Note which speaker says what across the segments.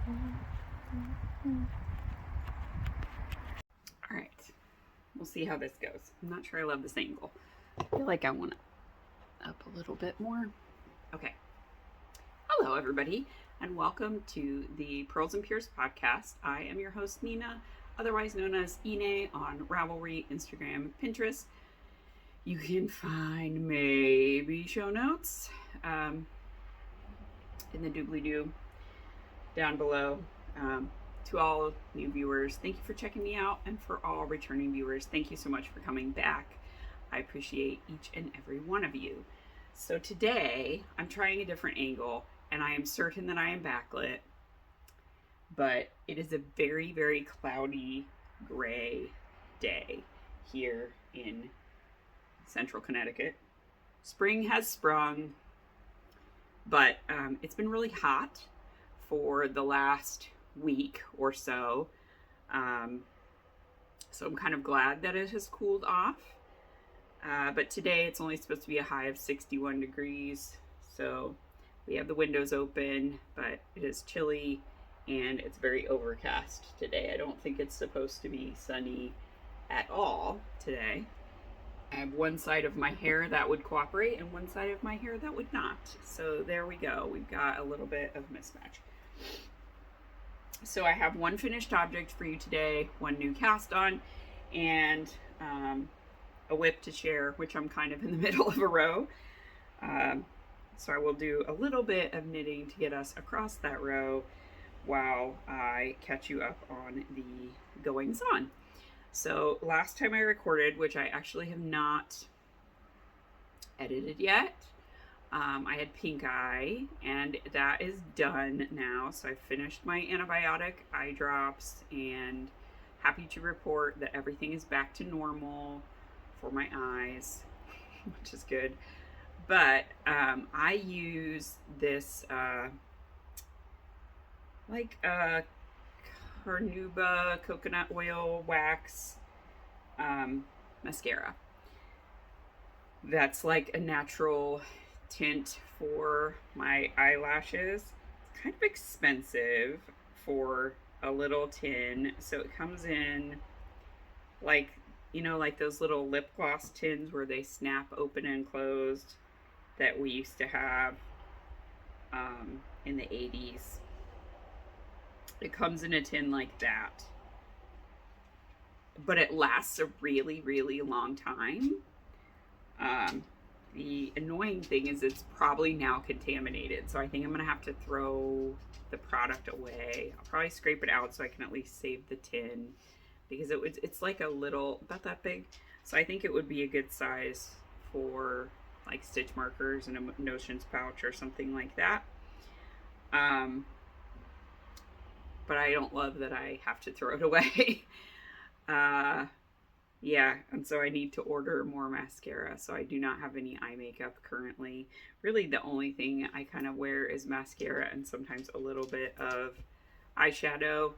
Speaker 1: All right, we'll see how this goes. I'm not sure I love this angle. I feel like I want it up a little bit more. Okay. Hello, everybody, and welcome to the Pearls and Pyrs podcast. I am your host, Nina, otherwise known as Ine on Ravelry, Instagram, Pinterest. You can find maybe show notes in the doobly-doo down below. To all new viewers, thank you for checking me out, and for all returning viewers, thank you so much for coming back. I appreciate each and every one of you. So today, I'm trying a different angle, and I am certain that I am backlit, but it is a very, very cloudy, gray day here in central Connecticut. Spring has sprung, but it's been really hot for the last week or so. So I'm kind of glad that it has cooled off. But today it's only supposed to be a high of 61 degrees. So we have the windows open, but it is chilly and it's very overcast today. I don't think it's supposed to be sunny at all today. I have one side of my hair that would cooperate and one side of my hair that would not. So there we go. We've got a little bit of mismatch. So I have one finished object for you today, one new cast on, and a whip to share, which I'm kind of in the middle of a row. So I will do a little bit of knitting to get us across that row while I catch you up on the goings on. So last time I recorded, which I actually have not edited yet, I had pink eye, and that is done now. So I finished my antibiotic eye drops, and happy to report that everything is back to normal for my eyes, which is good. But I use this Carnauba coconut oil wax mascara. That's like a natural tint for my eyelashes. It's kind of expensive for a little tin. So it comes in like, you know, like those little lip gloss tins where they snap open and closed that we used to have in the 80s. It comes in a tin like that, but it lasts a really, really long time. The annoying thing is it's probably now contaminated, so I think I'm gonna have to throw the product away. I'll probably scrape it out so I can at least save the tin, because it's like a little, about that big, so I think it would be a good size for like stitch markers in a notions pouch or something like that. But I don't love that I have to throw it away. Yeah, and so I need to order more mascara. So I do not have any eye makeup currently. Really the only thing I kind of wear is mascara and sometimes a little bit of eyeshadow.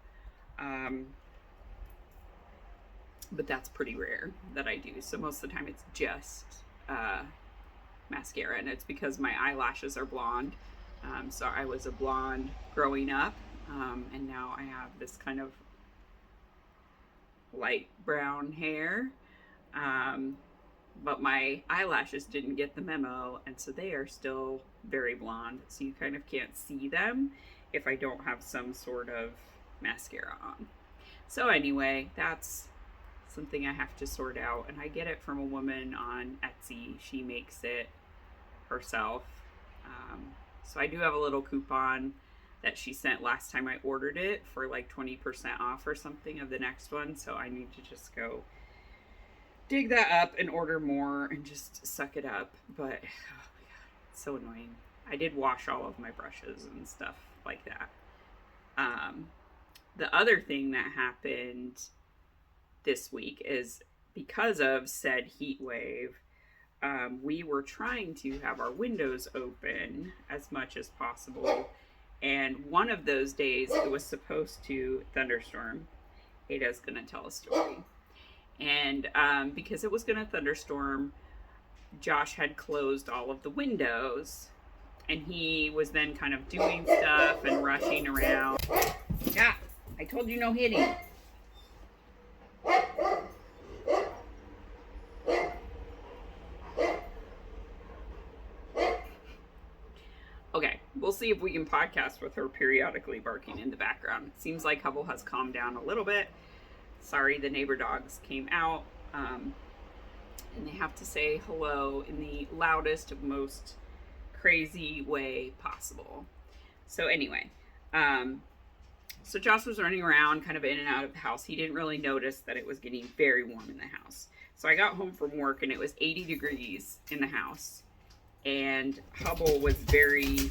Speaker 1: But that's pretty rare that I do. So most of the time it's just mascara, and it's because my eyelashes are blonde. So I was a blonde growing up, and now I have this kind of light brown hair, but my eyelashes didn't get the memo, and so they are still very blonde, so you kind of can't see them if I don't have some sort of mascara on. So anyway, that's something I have to sort out, and I get it from a woman on Etsy. She makes it herself. So I do have a little coupon that she sent last time I ordered it for like 20% off or something of the next one. So I need to just go dig that up and order more and just suck it up. But oh my god, it's so annoying. I did wash all of my brushes and stuff like that. The other thing that happened this week is because of said heat wave, we were trying to have our windows open as much as possible. And one of those days it was supposed to thunderstorm. Ada's gonna tell a story. And because it was gonna thunderstorm, Josh had closed all of the windows, and he was then kind of doing stuff and rushing around. I told you no hitting. Okay, we'll see if we can podcast with her periodically barking in the background. It seems like Hubble has calmed down a little bit. Sorry, the neighbor dogs came out, and they have to say hello in the loudest, most crazy way possible. So anyway, so Josh was running around kind of in and out of the house. He didn't really notice that it was getting very warm in the house. So I got home from work and it was 80 degrees in the house. And Hubble was very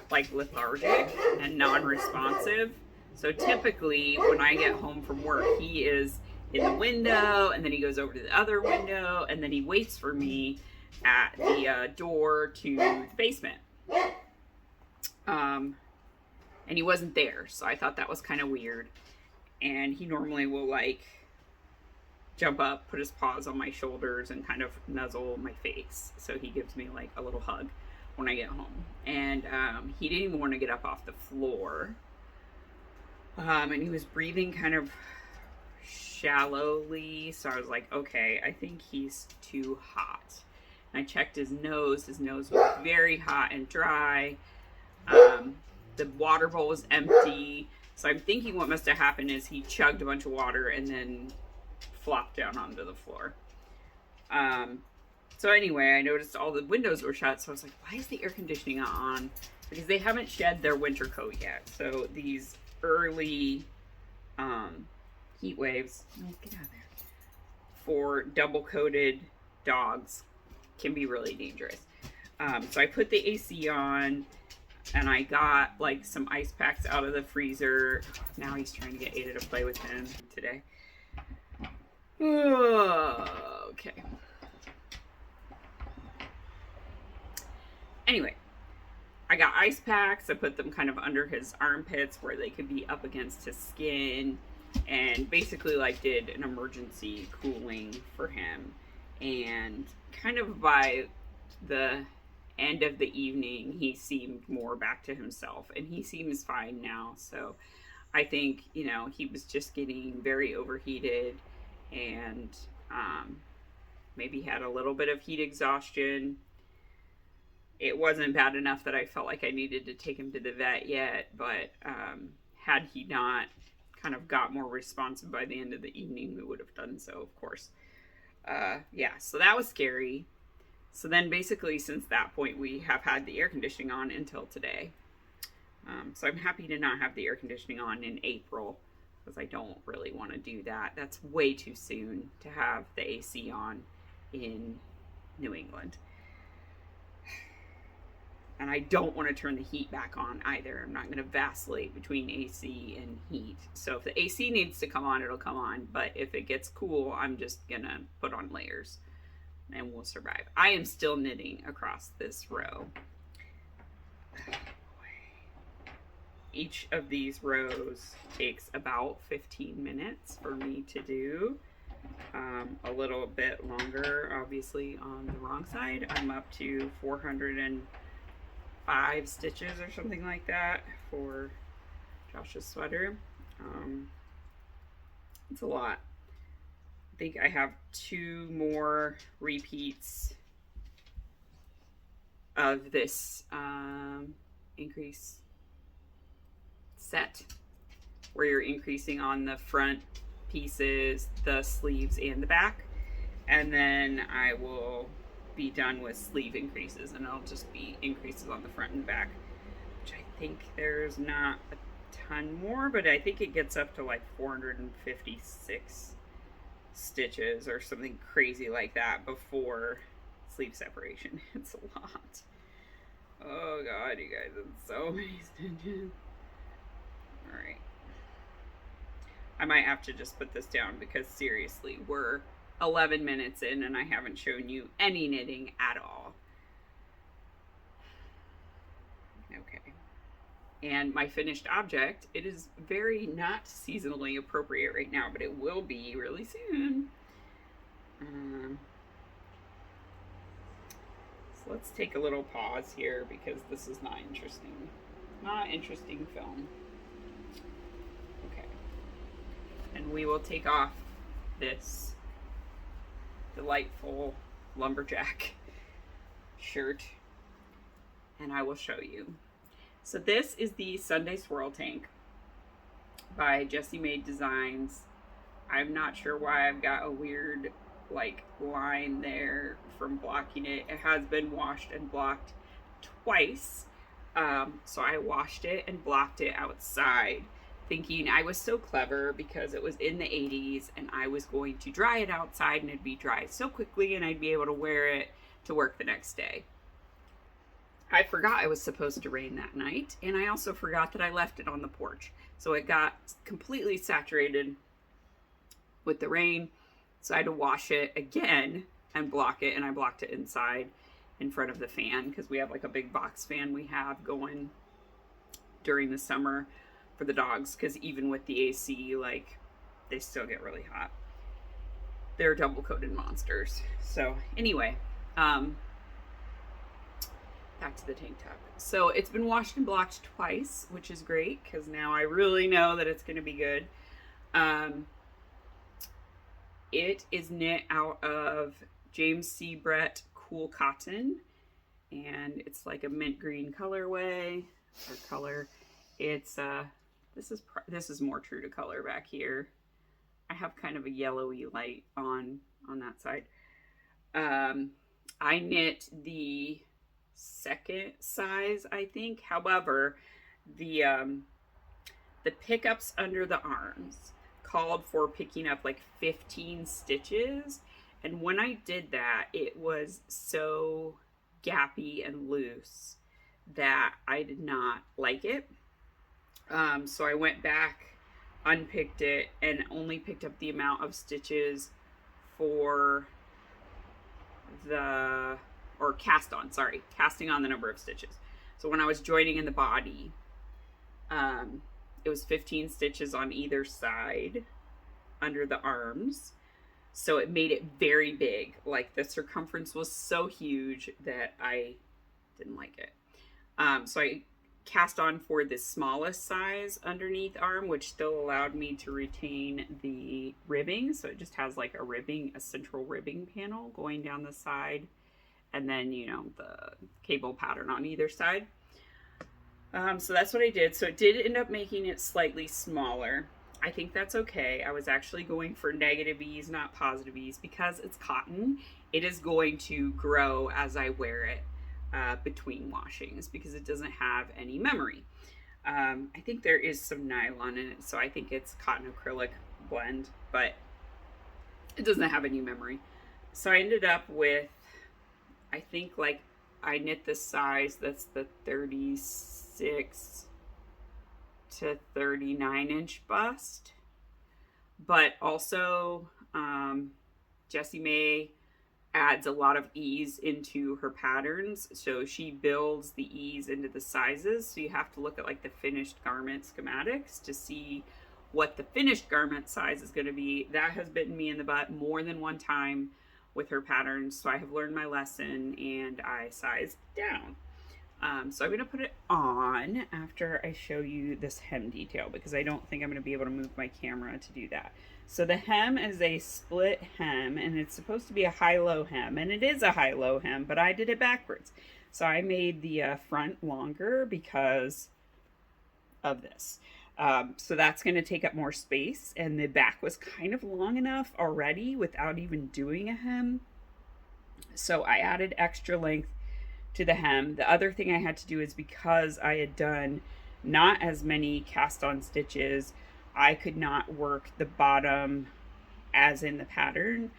Speaker 1: like lethargic and non-responsive. So typically when I get home from work, he is in the window and then he goes over to the other window and then he waits for me at the door to the basement. And he wasn't there, so I thought that was kind of weird. And he normally will like jump up, put his paws on my shoulders and kind of nuzzle my face. So he gives me like a little hug when I get home. And he didn't even want to get up off the floor. And he was breathing kind of shallowly. So I was like, okay, I think he's too hot. And I checked his nose. His nose was very hot and dry. The water bowl was empty. So I'm thinking what must have happened is he chugged a bunch of water and then flopped down onto the floor. So anyway, I noticed all the windows were shut. So I was like, why is the air conditioning not on? Because they haven't shed their winter coat yet. So these early heat waves, get out of there, for double coated dogs can be really dangerous. So I put the AC on. And I got like some ice packs out of the freezer. Now he's trying to get Ada to play with him today. Okay. Anyway, I got ice packs. I put them kind of under his armpits where they could be up against his skin. And basically like did an emergency cooling for him. And kind of by the end of the evening, he seemed more back to himself, and he seems fine now. So I think, you know, he was just getting very overheated and maybe had a little bit of heat exhaustion. It wasn't bad enough that I felt like I needed to take him to the vet yet, but had he not kind of got more responsive by the end of the evening, we would have done so, of course. Yeah, so that was scary. So then basically since that point, we have had the air conditioning on until today. So I'm happy to not have the air conditioning on in April because I don't really want to do that. That's way too soon to have the AC on in New England. And I don't want to turn the heat back on either. I'm not going to vacillate between AC and heat. So if the AC needs to come on, it'll come on. But if it gets cool, I'm just going to put on layers. And we'll survive. I am still knitting across this row. Each of these rows takes about 15 minutes for me to do. A little bit longer, obviously, on the wrong side. I'm up to 405 stitches or something like that for Josh's sweater. It's a lot. I think I have 2 more repeats of this increase set where you're increasing on the front pieces, the sleeves, and the back, and then I will be done with sleeve increases and it'll just be increases on the front and back, which I think there's not a ton more, but I think it gets up to like 456 stitches or something crazy like that before sleeve separation. It's a lot. Oh god, you guys, it's so many stitches. Alright. I might have to just put this down because seriously, we're 11 minutes in and I haven't shown you any knitting at all. Okay. And my finished object, it is very not seasonally appropriate right now, but it will be really soon. So let's take a little pause here because this is not interesting. Not interesting film. we will take off this delightful lumberjack shirt and I will show you. So this is the Sundae Swirl tank by Jessie Maed Designs. I'm not sure why I've got a weird like line there from blocking it. It has been washed and blocked twice. So I washed it and blocked it outside, thinking I was so clever because it was in the 80s and I was going to dry it outside and it'd be dry so quickly and I'd be able to wear it to work the next day. I forgot it was supposed to rain that night, and I also forgot that I left it on the porch. So it got completely saturated with the rain. So I had to wash it again and block it, and I blocked it inside in front of the fan because we have like a big box fan we have going during the summer for the dogs, because even with the AC, like, they still get really hot. They're double coated monsters. So anyway, back to the tank top. So it's been washed and blocked twice, which is great because now I really know that it's going to be good. It is knit out of James C. Brett Kool cotton, and it's like a mint green colorway or color. It's this is more true to color back here. I have kind of a yellowy light on that side. I knit the second size, I think. However, the pickups under the arms called for picking up like 15 stitches, and when I did that, it was so gappy and loose that I did not like it. So I went back, unpicked it, and only picked up the amount of stitches for casting on the number of stitches. So when I was joining in the body, it was 15 stitches on either side under the arms. So it made it very big. Like, the circumference was so huge that I didn't like it. So I cast on for the smallest size underneath arm, which still allowed me to retain the ribbing. So it just has like a central ribbing panel going down the side, and then, you know, the cable pattern on either side. So that's what I did. So it did end up making it slightly smaller. I think that's okay. I was actually going for negative ease, not positive ease, because it's cotton. It is going to grow as I wear it between washings because it doesn't have any memory. I think there is some nylon in it, so I think it's cotton acrylic blend, but it doesn't have any memory. So I ended up with, I think, like, I knit the size that's the 36 to 39 inch bust, but also Jessie May adds a lot of ease into her patterns, so she builds the ease into the sizes. So you have to look at like the finished garment schematics to see what the finished garment size is going to be. That has bitten me in the butt more than one time with her patterns, so I have learned my lesson and I sized down. So I'm going to put it on after I show you this hem detail, because I don't think I'm going to be able to move my camera to do that. So the hem is a split hem, and it's supposed to be a high-low hem, and it is a high-low hem, but I did it backwards. So I made the front longer because of this. So that's going to take up more space, and the back was kind of long enough already without even doing a hem. So I added extra length to the hem. The other thing I had to do is, because I had done not as many cast on stitches, I could not work the bottom as in the pattern,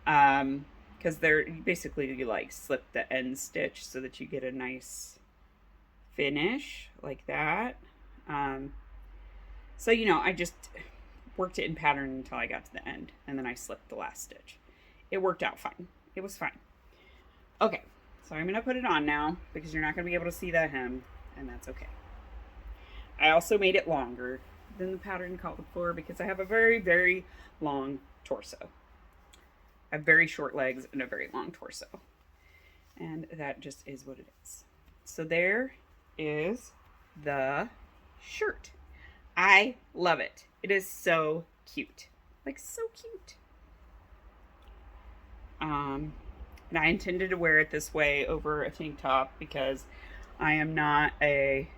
Speaker 1: because you like slip the end stitch so that you get a nice finish like that. So, you know, I just worked it in pattern until I got to the end, and then I slipped the last stitch. It worked out fine. It was fine. Okay, so I'm going to put it on now because you're not going to be able to see that hem, and that's okay. I also made it longer than the pattern called for because I have a very, very long torso. I have very short legs and a very long torso. And that just is what it is. So there is the shirt. I love it. It is so cute. Like, so cute. And I intended to wear it this way over a tank top because I am not a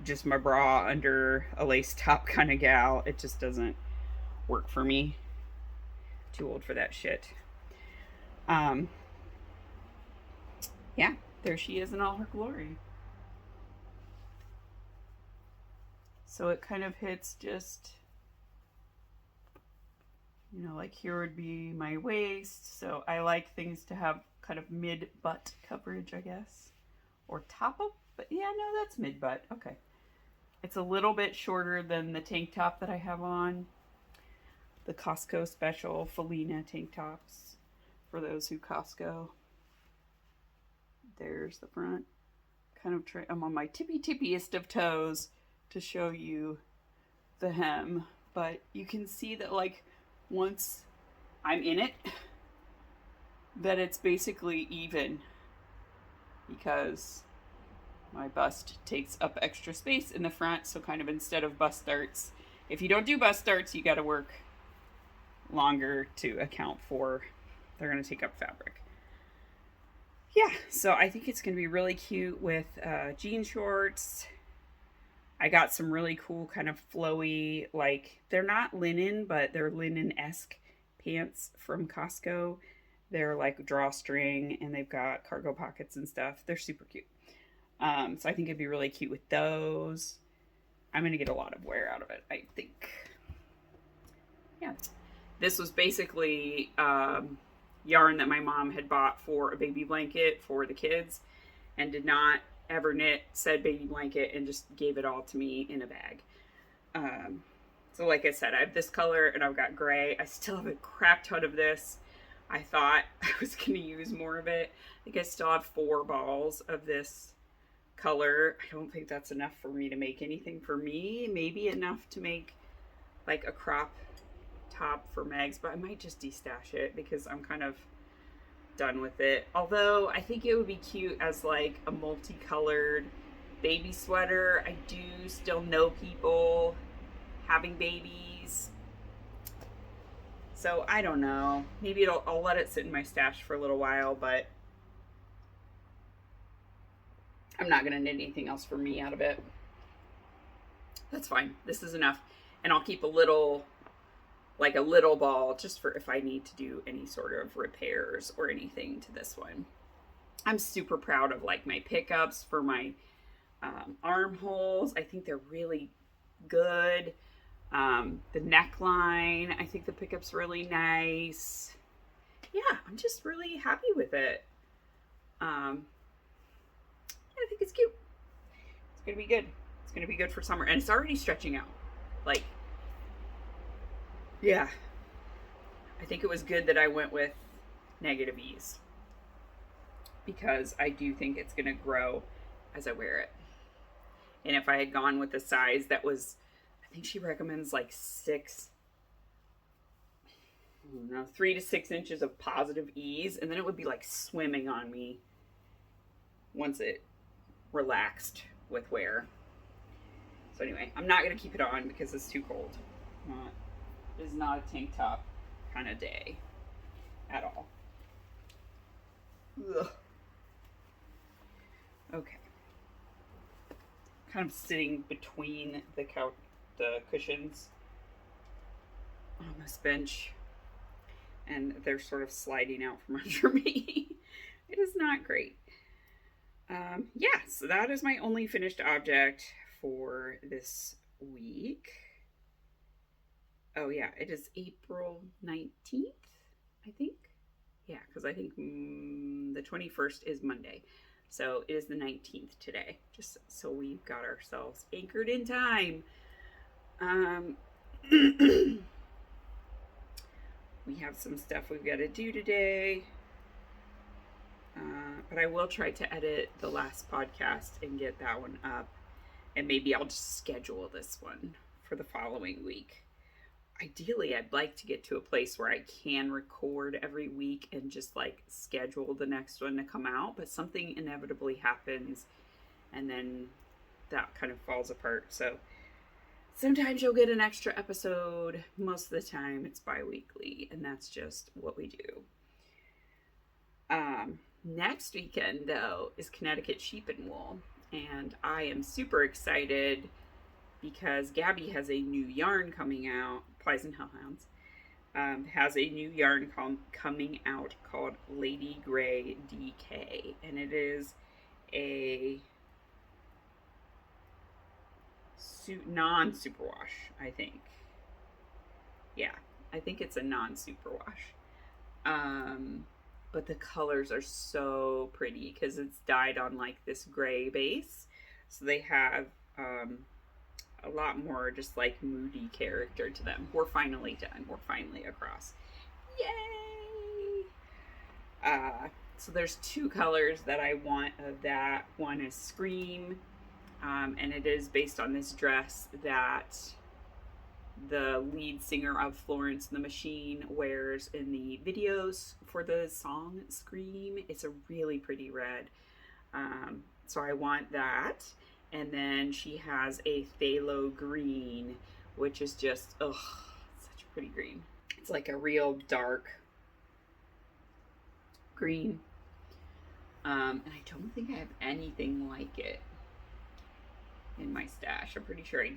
Speaker 1: just my bra under a lace top kind of gal. It just doesn't work for me. Too old for that shit. Yeah, there she is in all her glory. So it kind of hits just, you know, like here would be my waist. So I like things to have kind of mid-butt coverage, I guess. Or top of, but yeah, no, that's mid-butt. Okay. It's a little bit shorter than the tank top that I have on. The Costco special Felina tank tops for those who Costco. There's the front. Kind of I'm on my tippiest of toes to show you the hem, but you can see that like once I'm in it, that it's basically even because my bust takes up extra space in the front. So kind of instead of bust darts, if you don't do bust darts, you got to work longer to account for they're going to take up fabric. Yeah, so I think it's going to be really cute with jean shorts. I got some really cool kind of flowy, like they're not linen, but they're linen-esque pants from Costco. They're like drawstring and they've got cargo pockets and stuff. They're super cute. So I think it'd be really cute with those. I'm going to get a lot of wear out of it, I think. Yeah. This was basically yarn that my mom had bought for a baby blanket for the kids and did not ever knit said baby blanket and just gave it all to me in a bag. So like I said, I have this color and I've got gray. I still have a crap ton of this. I thought I was going to use more of it. I think I still have 4 balls of this color. I don't think that's enough for me to make anything for me. Maybe enough to make like a crop top for Megs, but I might just destash it because I'm kind of done with it. Although I think it would be cute as like a multicolored baby sweater. I do still know people having babies, so I don't know. Maybe I'll let it sit in my stash for a little while, but I'm not gonna knit anything else for me out of it. That's fine. This is enough, and I'll keep a little ball just for if I need to do any sort of repairs or anything to this one. I'm super proud of like my pickups for my armholes. I think they're really good. The neckline, I think the pickup's really nice. Yeah, I'm just really happy with it. I think it's cute. It's gonna be good. It's gonna be good for summer, and it's already stretching out. Like, yeah, I think it was good that I went with negative ease because I do think it's going to grow as I wear it. And if I had gone with the size that was, I think she recommends like 3 to 6 inches of positive ease, and then it would be like swimming on me once it relaxed with wear. So anyway, I'm not going to keep it on because it's too cold. It is not a tank top kind of day at all. Ugh. Okay. Kind of sitting between the cushions on this bench, and they're sort of sliding out from under me. It is not great. Yeah, so that is my only finished object for this week. Oh yeah, it is April 19th, I think. Yeah, because I think the 21st is Monday. So it is the 19th today, just so we've got ourselves anchored in time. We have some stuff we've got to do today. But I will try to edit the last podcast and get that one up. And maybe I'll just schedule this one for the following week. Ideally, I'd like to get to a place where I can record every week and just like schedule the next one to come out, but something inevitably happens and then that kind of falls apart. So Sometimes you'll get an extra episode. Most of the time it's bi-weekly, and that's just what we do. Next weekend, though, is Connecticut Sheep and Wool, and I am super excited because Gabby has a new yarn coming out. Plies and Hellhounds has a new yarn coming out called Lady Grey DK, and it is a non-superwash, I think. Yeah, I think it's a non-superwash. But the colors are so pretty because it's dyed on like this gray base. So they have a lot more just like moody character to them. We're finally done. We're finally across. Yay! So there's two colors that I want of that. One is Scream, and it is based on this dress that the lead singer of Florence and the Machine wears in the videos for the song Scream. It's a really pretty red. So I want that. And then she has a phthalo green, which is just, such a pretty green. It's like a real dark green. And I don't think I have anything like it in my stash. I'm pretty sure I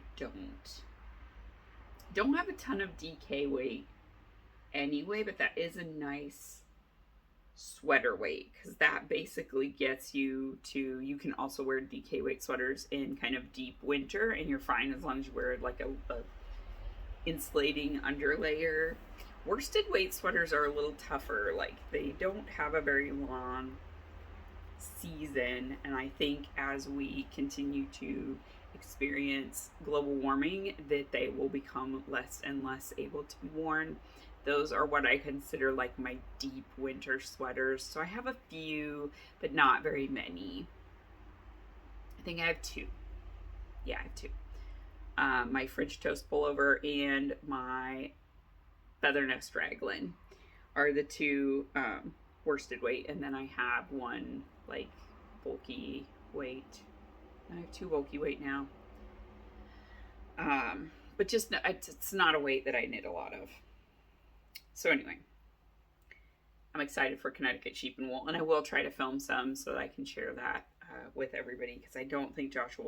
Speaker 1: don't have a ton of DK weight anyway, but that is a nice sweater weight because that basically gets you to, you can also wear DK weight sweaters in kind of deep winter and you're fine as long as you wear like a insulating underlayer. Worsted weight sweaters are a little tougher, like they don't have a very long season, and I think as we continue to experience global warming that they will become less and less able to be worn. Those are what I consider like my deep winter sweaters. So I have a few, but not very many. I think I have two. Yeah, I have two. My French toast pullover and my feather nest raglan are the two worsted weight, and then I have one like bulky weight. I have two bulky weight now. But just it's not a weight that I knit a lot of. So anyway, I'm excited for Connecticut Sheep and Wool, and I will try to film some so that I can share that with everybody, because I don't think Joshua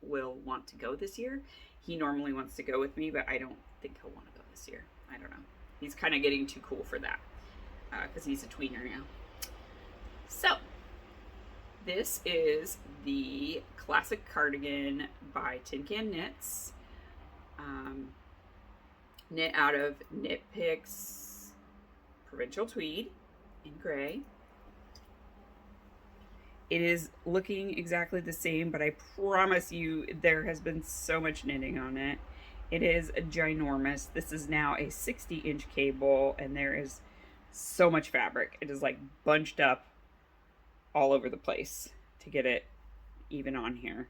Speaker 1: will want to go this year. He normally wants to go with me, but I don't think he'll want to go this year. I don't know. He's kind of getting too cool for that because he's a tweener now. So this is the classic cardigan by Tin Can Knits, knit out of Knitpicks Provincial Tweed in gray. It is looking exactly the same, but I promise you there has been so much knitting on it. It is ginormous. This is now a 60-inch cable, and there is so much fabric. It is like bunched up all over the place to get it even on here.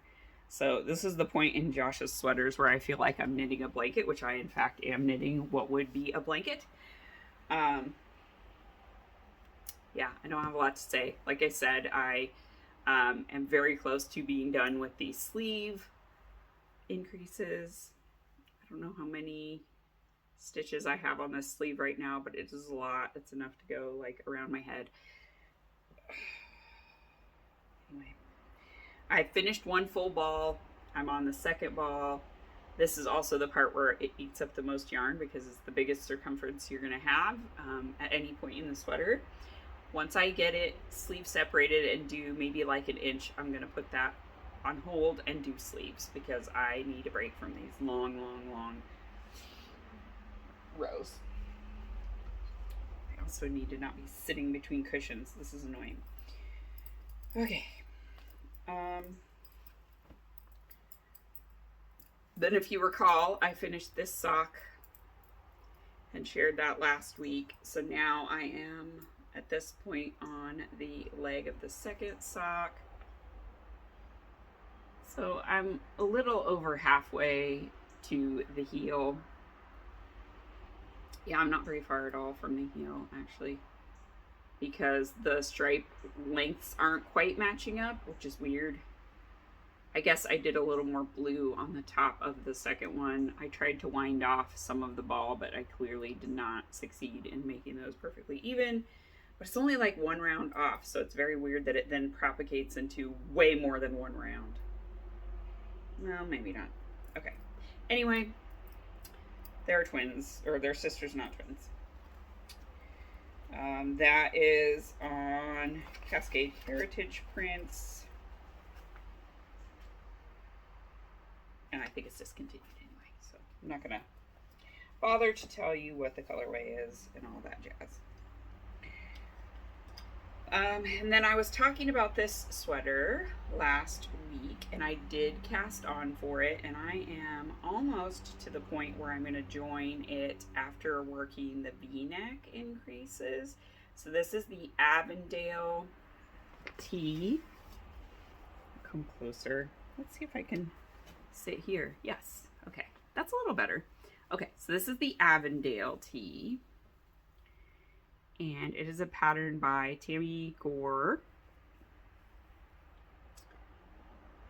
Speaker 1: So this is the point in Josh's sweaters where I feel like I'm knitting a blanket, which I in fact am knitting what would be a blanket. Yeah, I don't have a lot to say. Like I said, I am very close to being done with the sleeve increases. I don't know how many stitches I have on this sleeve right now, but it is a lot. It's enough to go like around my head. Anyway, I finished one full ball. I'm on the second ball. This is also the part where it eats up the most yarn because it's the biggest circumference you're going to have at any point in the sweater. Once I get it sleeve separated and do maybe like an inch, I'm going to put that on hold and do sleeves because I need a break from these long rows. I also need to not be sitting between cushions. This is annoying. Okay. Then if you recall, I finished this sock and shared that last week. So now I am at this point on the leg of the second sock. So I'm a little over halfway to the heel. Yeah, I'm not very far at all from the heel, actually, because the stripe lengths aren't quite matching up, which is weird. I guess I did a little more blue on the top of the second one. I tried to wind off some of the ball, but I clearly did not succeed in making those perfectly even. But it's only like one round off, so it's very weird that it then propagates into way more than one round. Well, maybe not. Okay. Anyway, they're twins, or they're sisters, not twins. That is on Cascade Heritage Prints. And I think it's discontinued anyway, so I'm not gonna bother to tell you what the colorway is and all that jazz. And then I was talking about this sweater last week, and I did cast on for it, and I am almost to the point where I'm going to join it after working the V-neck increases. So this is the Avondale tee. Come closer. Let's see if I can sit here. Yes. Okay. That's a little better. Okay. So this is the Avondale tee. And it is a pattern by Tammy, Gore.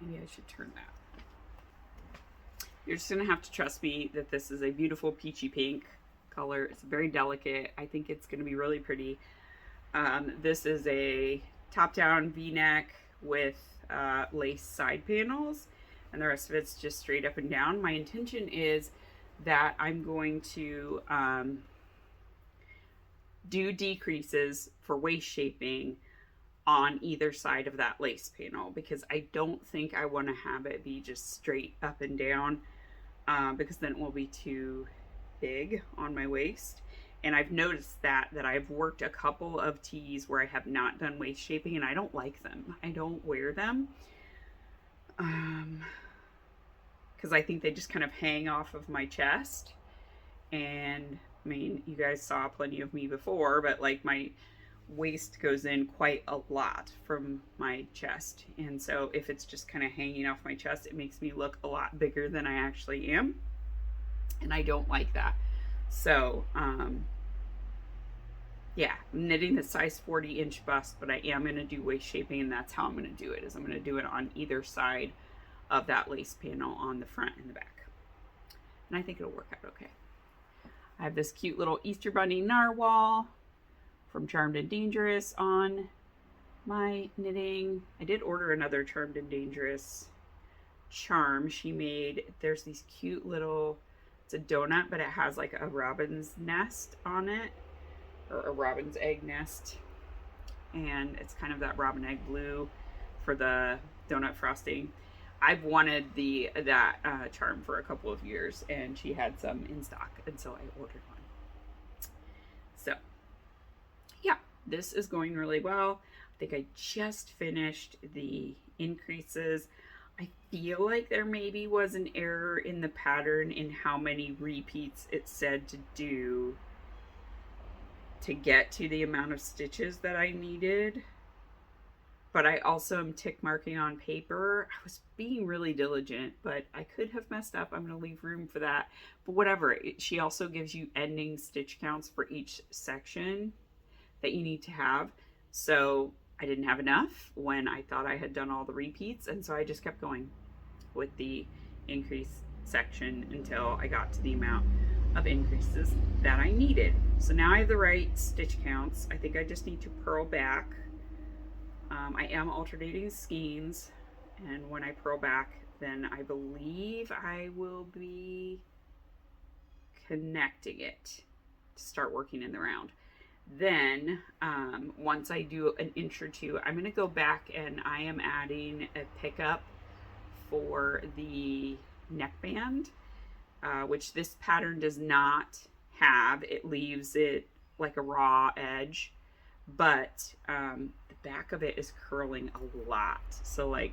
Speaker 1: Maybe I should turn that. You're just going to have to trust me that this is a beautiful peachy pink color. It's very delicate. I think it's going to be really pretty. This is a top-down V-neck with lace side panels. And the rest of it's just straight up and down. My intention is that I'm going to do decreases for waist shaping on either side of that lace panel, because I don't think I want to have it be just straight up and down, because then it will be too big on my waist. And I've noticed that I've worked a couple of tees where I have not done waist shaping, and I don't like them. I don't wear them because I think they just kind of hang off of my chest. And I mean, you guys saw plenty of me before, but like my waist goes in quite a lot from my chest. And so if it's just kind of hanging off my chest, it makes me look a lot bigger than I actually am. And I don't like that. So, yeah, I'm knitting the size 40-inch bust, but I am going to do waist shaping, and that's how I'm going to do it, is I'm going to do it on either side of that lace panel on the front and the back. And I think it'll work out okay. I have this cute little Easter Bunny narwhal from Charmed and Dangerous on my knitting. I did order another Charmed and Dangerous charm she made. There's these cute little, it's a donut, but it has like a robin's nest on it, or a robin's egg nest. And it's kind of that robin egg blue for the donut frosting. I've wanted that charm for a couple of years, and she had some in stock, and so I ordered one. So, yeah, this is going really well. I think I just finished the increases. I feel like there maybe was an error in the pattern in how many repeats it said to do to get to the amount of stitches that I needed. But I also am tick marking on paper. I was being really diligent, but I could have messed up. I'm going to leave room for that. But whatever. She also gives you ending stitch counts for each section that you need to have. So I didn't have enough when I thought I had done all the repeats. And so I just kept going with the increase section until I got to the amount of increases that I needed. So now I have the right stitch counts. I think I just need to purl back. I am alternating skeins, and when I purl back, then I believe I will be connecting it to start working in the round. Then once I do an inch or two, I'm going to go back and I am adding a pickup for the neckband, which this pattern does not have. It leaves it like a raw edge, but the back of it is curling a lot. So like,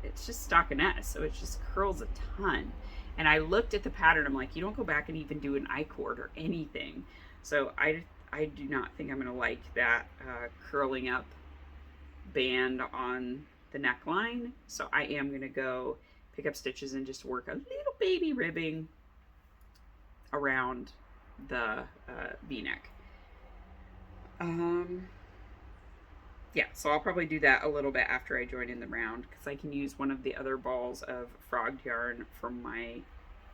Speaker 1: it's just stockinette, so it just curls a ton. And I looked at the pattern, I'm like, you don't go back and even do an I-cord or anything. So I do not think I'm gonna like that curling up band on the neckline. So I am gonna go pick up stitches and just work a little baby ribbing around the V-neck. yeah, so I'll probably do that a little bit after I join in the round, because I can use one of the other balls of frogged yarn from my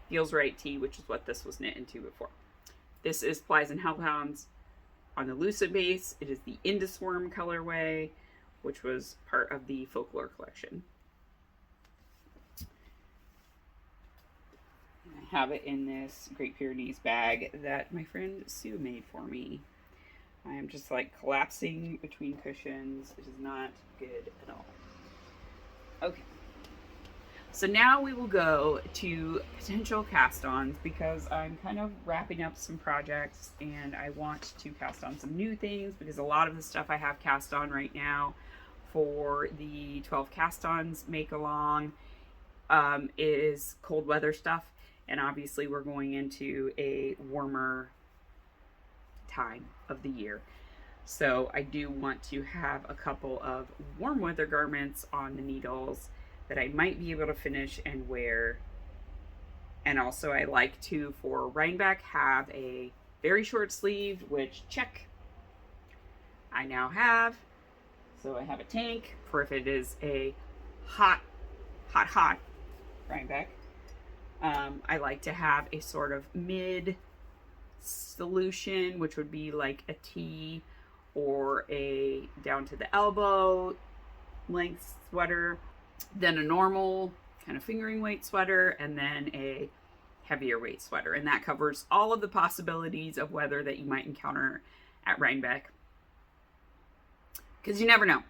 Speaker 1: Feels Right tee, which is what this was knit into before. This is Plies and Hellhounds on the Lucent base. It is the Indus Worm colorway, which was part of the Folklore collection. And I have it in this Great Pyrenees bag that my friend Sue made for me. I am just like collapsing between cushions. It is not good at all. Okay. So now we will go to potential cast-ons, because I'm kind of wrapping up some projects and I want to cast on some new things, because a lot of the stuff I have cast on right now for the 12 cast-ons make along is cold weather stuff. And obviously we're going into a warmer time of the year. So I do want to have a couple of warm weather garments on the needles that I might be able to finish and wear. And also I like to, for Rhinebeck, have a very short sleeve, which check, I now have. So I have a tank for if it is a hot Rhinebeck. I like to have a sort of mid solution, which would be like a tee or a down to the elbow length sweater, then a normal kind of fingering weight sweater, and then a heavier weight sweater. And that covers all of the possibilities of weather that you might encounter at Rhinebeck, because you never know,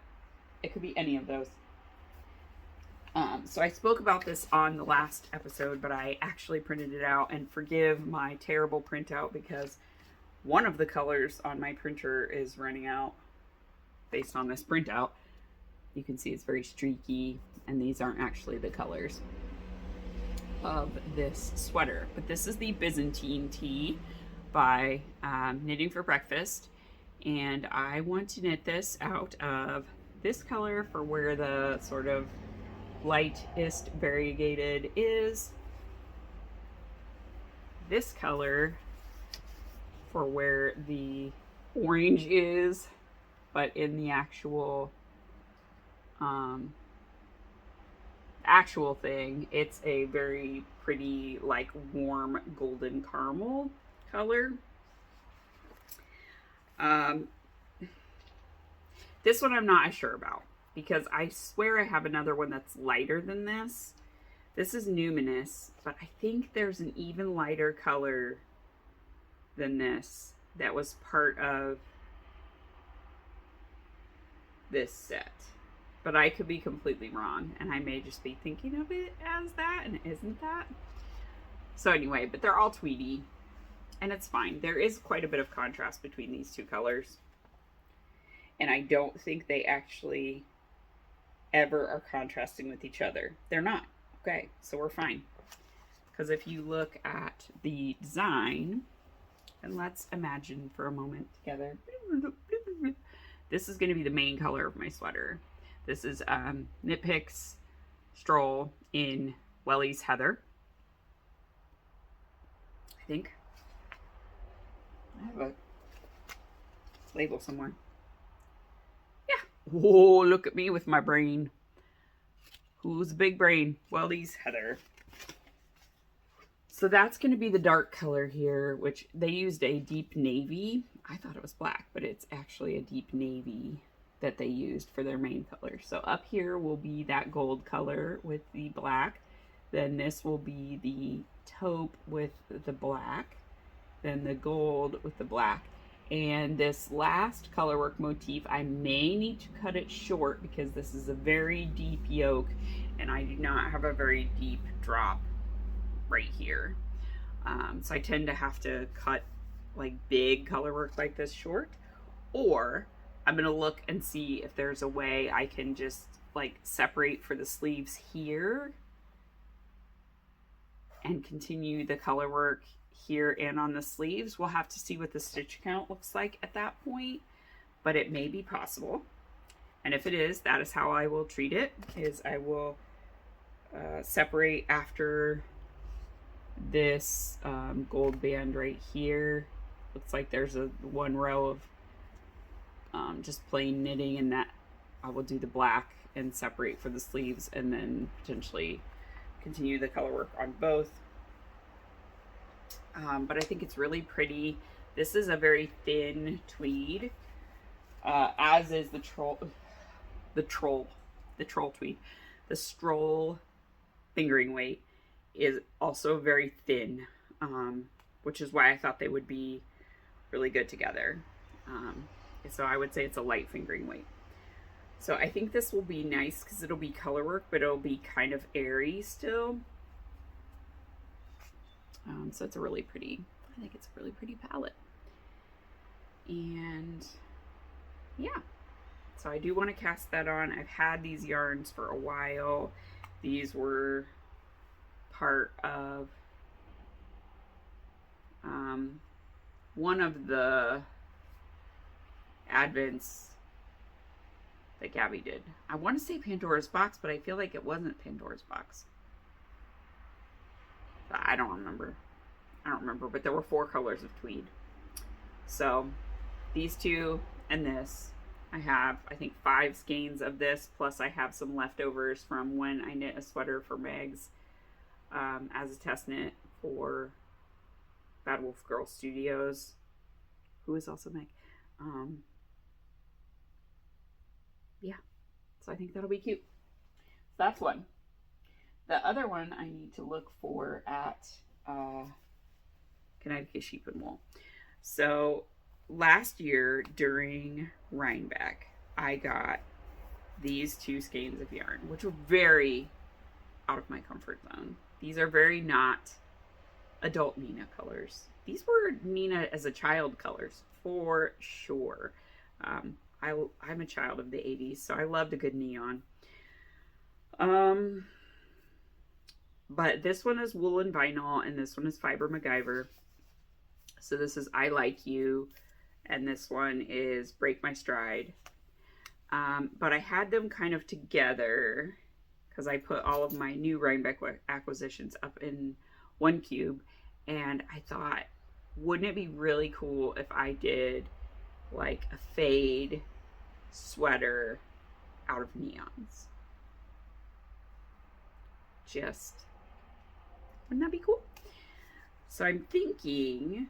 Speaker 1: it could be any of those. So I spoke about this on the last episode, but I actually printed it out, and forgive my terrible printout because one of the colors on my printer is running out based on this printout. You can see it's very streaky, and these aren't actually the colors of this sweater. But this is the Byzantine tee by Knitting for Breakfast, and I want to knit this out of this color for where the sort of lightest variegated is, this color for where the orange is, but in the actual thing, it's a very pretty, like, warm golden caramel color. This one I'm not as sure about, because I swear I have another one that's lighter than this. This is Numinous, but I think there's an even lighter color than this that was part of this set. But I could be completely wrong, and I may just be thinking of it as that, and it isn't that. So anyway, but they're all tweedy, and it's fine. There is quite a bit of contrast between these two colors, and I don't think they actually ever are contrasting with each other. They're not. Okay, so we're fine. Because if you look at the design, and let's imagine for a moment together, this is going to be the main color of my sweater. This is Knitpicks Stroll in Welly's Heather, I think. I have a label somewhere. Yeah. Oh, look at me with my brain. Who's a big brain? Welly's Heather. So that's going to be the dark color here, which they used a deep navy. I thought it was black, but it's actually a deep navy that they used for their main color. So up here will be that gold color with the black. Then this will be the taupe with the black. Then the gold with the black. And this last colorwork motif, I may need to cut it short because this is a very deep yoke and I do not have a very deep drop right here. So I tend to have to cut like big colorwork like this short, or I'm gonna look and see if there's a way I can just like separate for the sleeves here and continue the colorwork here and on the sleeves. We'll have to see what the stitch count looks like at that point, but it may be possible. And if it is, that is how I will treat it, is I will separate after this gold band right here. Looks like there's one row of just plain knitting, and that I will do the black and separate for the sleeves, and then potentially continue the color work on both. But I think it's really pretty. This is a very thin tweed, as is the troll tweed. The stroll fingering weight is also very thin, which is why I thought they would be really good together. So I would say it's a light fingering weight. So I think this will be nice because it'll be color work, but it'll be kind of airy still. So it's a really pretty, I think it's a really pretty palette. And yeah, so I do want to cast that on. I've had these yarns for a while. These were part of one of the advents that Gabby did. I want to say Pandora's Box, but I feel like it wasn't Pandora's Box. I don't remember, but there were 4 colors of tweed. So these two and this, I have, I think, 5 skeins of this, plus I have some leftovers from when I knit a sweater for Megs as a test knit for Bad Wolf Girl Studios, who is also Meg. Yeah, so I think that'll be cute. So that's one. The other one I need to look for at Connecticut Sheep and Wool. So last year during Rhinebeck, I got these 2 skeins of yarn, which were very out of my comfort zone. These are very not adult Nina colors. These were Nina as a child colors for sure. I'm a child of the 80s, so I loved a good neon. But this one is wool and vinyl, and this one is fiber MacGyver. So this is I Like You, and this one is Break My Stride. But I had them kind of together because I put all of my new Rhinebeck acquisitions up in one cube, and I thought, wouldn't it be really cool if I did like a fade sweater out of neons? Wouldn't that be cool? So I'm thinking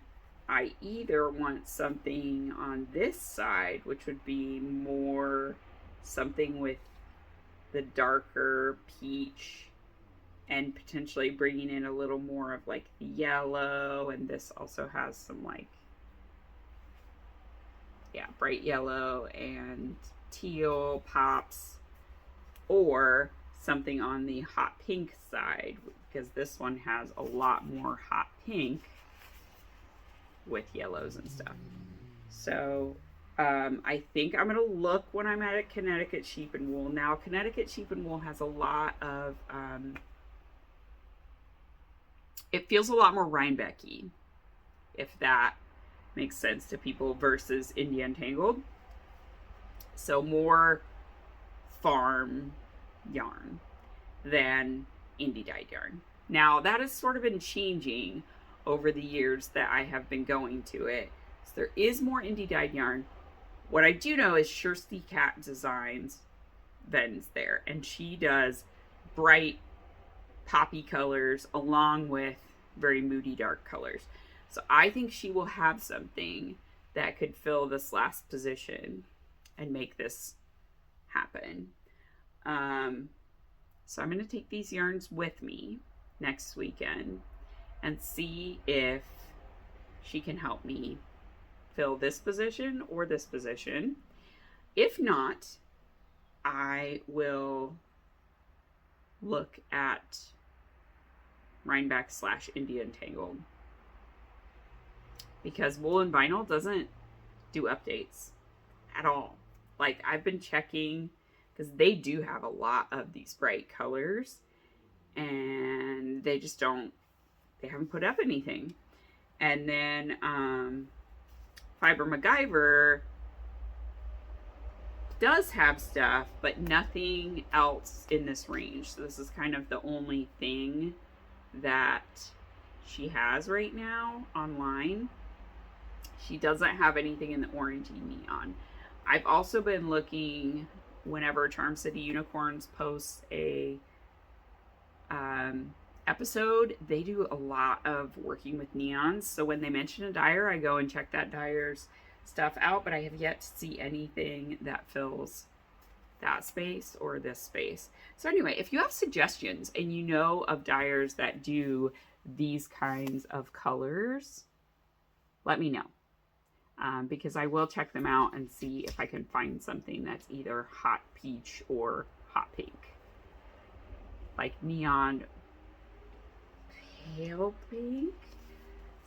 Speaker 1: I either want something on this side, which would be more something with the darker peach and potentially bringing in a little more of like the yellow, and this also has some like, yeah, bright yellow and teal pops, or something on the hot pink side, because this one has a lot more hot pink with yellows and stuff. So I think I'm gonna look when I'm at Connecticut Sheep and Wool. Now Connecticut Sheep and Wool has a lot of it feels a lot more Rhinebeck-y, if that makes sense to people, versus India Untangled. So more farm yarn than indie dyed yarn. Now that has sort of been changing over the years that I have been going to it. So there is more indie dyed yarn. What I do know is Kirsty Cat Designs Ven's there, and she does bright poppy colors along with very moody dark colors. So I think she will have something that could fill this last position and make this happen. So I'm going to take these yarns with me next weekend and see if she can help me fill this position or this position. If not, I will look at Rhinebeck / India Untangled, because Wool and Vinyl doesn't do updates at all. Like, I've been checking because they do have a lot of these bright colors, and they just don't, they haven't put up anything. And then Fiber MacGyver does have stuff, but nothing else in this range. So this is kind of the only thing that she has right now online. She doesn't have anything in the orangey neon. I've also been looking whenever Charm City Unicorns posts a episode, they do a lot of working with neons. So when they mention a dyer, I go and check that dyer's stuff out, but I have yet to see anything that fills that space or this space. So anyway, if you have suggestions and you know of dyers that do these kinds of colors, let me know. Because I will check them out and see if I can find something that's either hot peach or hot pink. Like neon pale pink.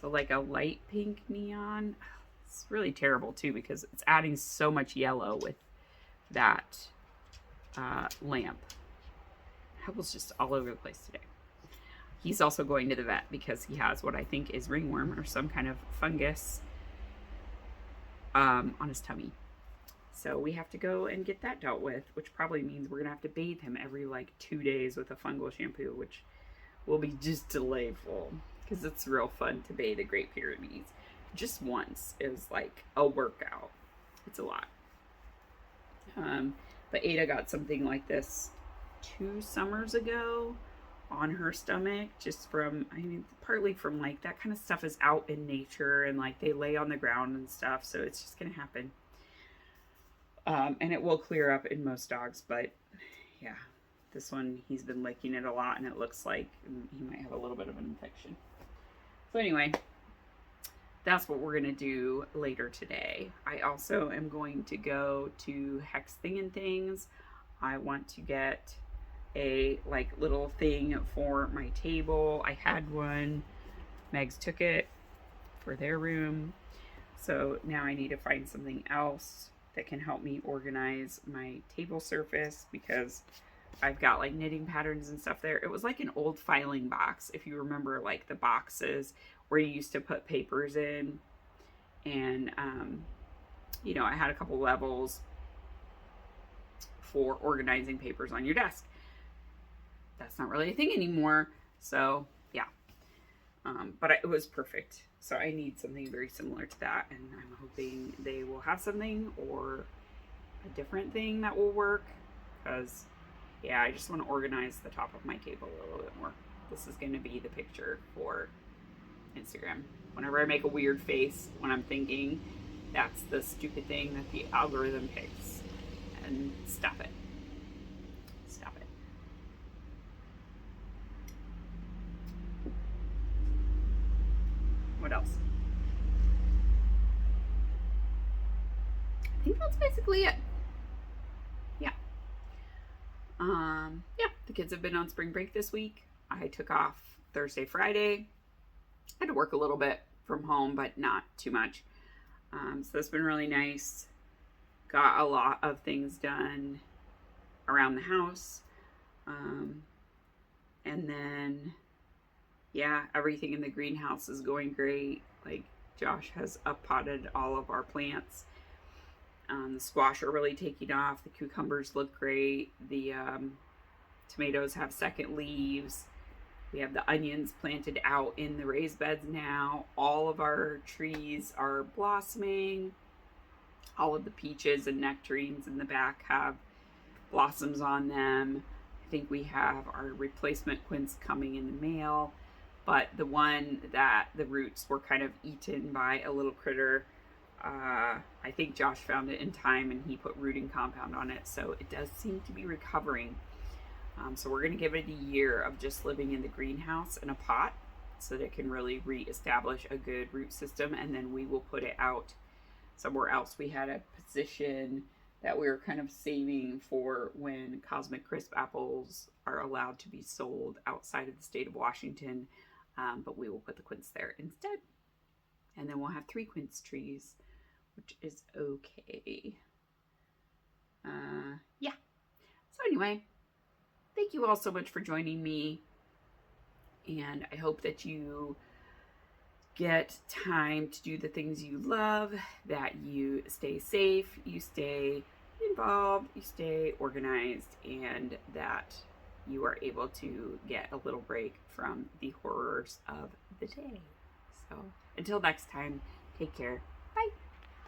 Speaker 1: So like a light pink neon. It's really terrible too because it's adding so much yellow with that lamp. Hubble's just all over the place today. He's also going to the vet because he has what I think is ringworm or some kind of fungus on his tummy. So we have to go and get that dealt with, which probably means we're gonna have to bathe him every like 2 days with a fungal shampoo, which will be just delightful because it's real fun to bathe the Great Pyrenees. Just once is like a workout. It's a lot. But Ada got something like this 2 summers ago on her stomach, just from, I mean, partly from like that kind of stuff is out in nature and like they lay on the ground and stuff, so it's just gonna happen. And it will clear up in most dogs, but yeah, this one, he's been licking it a lot and it looks like he might have a little bit of an infection. So anyway, that's what we're gonna do later today. I also am going to go to Hex Thing and Things. I want to get a like little thing for my table. I had one. Megs took it for their room. So now I need to find something else that can help me organize my table surface because I've got like knitting patterns and stuff there. It was like an old filing box, if you remember, like the boxes where you used to put papers in. And, you know, I had a couple levels for organizing papers on your desk. That's not really a thing anymore. So yeah, but it was perfect. So I need something very similar to that. And I'm hoping they will have something or a different thing that will work. Because yeah, I just want to organize the top of my table a little bit more. This is going to be the picture for Instagram. Whenever I make a weird face when I'm thinking, that's the stupid thing that the algorithm picks. And stop it. Stop it. What else? I think that's basically it. Yeah. Yeah, the kids have been on spring break this week. I took off Thursday, Friday. I had to work a little bit from home, but not too much. So that's been really nice. Got a lot of things done around the house. And then, yeah, everything in the greenhouse is going great. Like, Josh has up-potted all of our plants. The squash are really taking off. The cucumbers look great. The tomatoes have second leaves. We have the onions planted out in the raised beds now. All of our trees are blossoming. All of the peaches and nectarines in the back have blossoms on them. I think we have our replacement quince coming in the mail. But the one that the roots were kind of eaten by a little critter, I think Josh found it in time and he put rooting compound on it. So it does seem to be recovering. So we're going to give it a year of just living in the greenhouse in a pot so that it can really reestablish a good root system. And then we will put it out somewhere else. We had a position that we were kind of saving for when Cosmic Crisp apples are allowed to be sold outside of the state of Washington. But we will put the quince there instead. And then we'll have 3 quince trees, which is okay. Yeah. So anyway, thank you all so much for joining me. And I hope that you get time to do the things you love, that you stay safe, you stay involved, you stay organized, and that you are able to get a little break from the horrors of the day. So until next time, take care.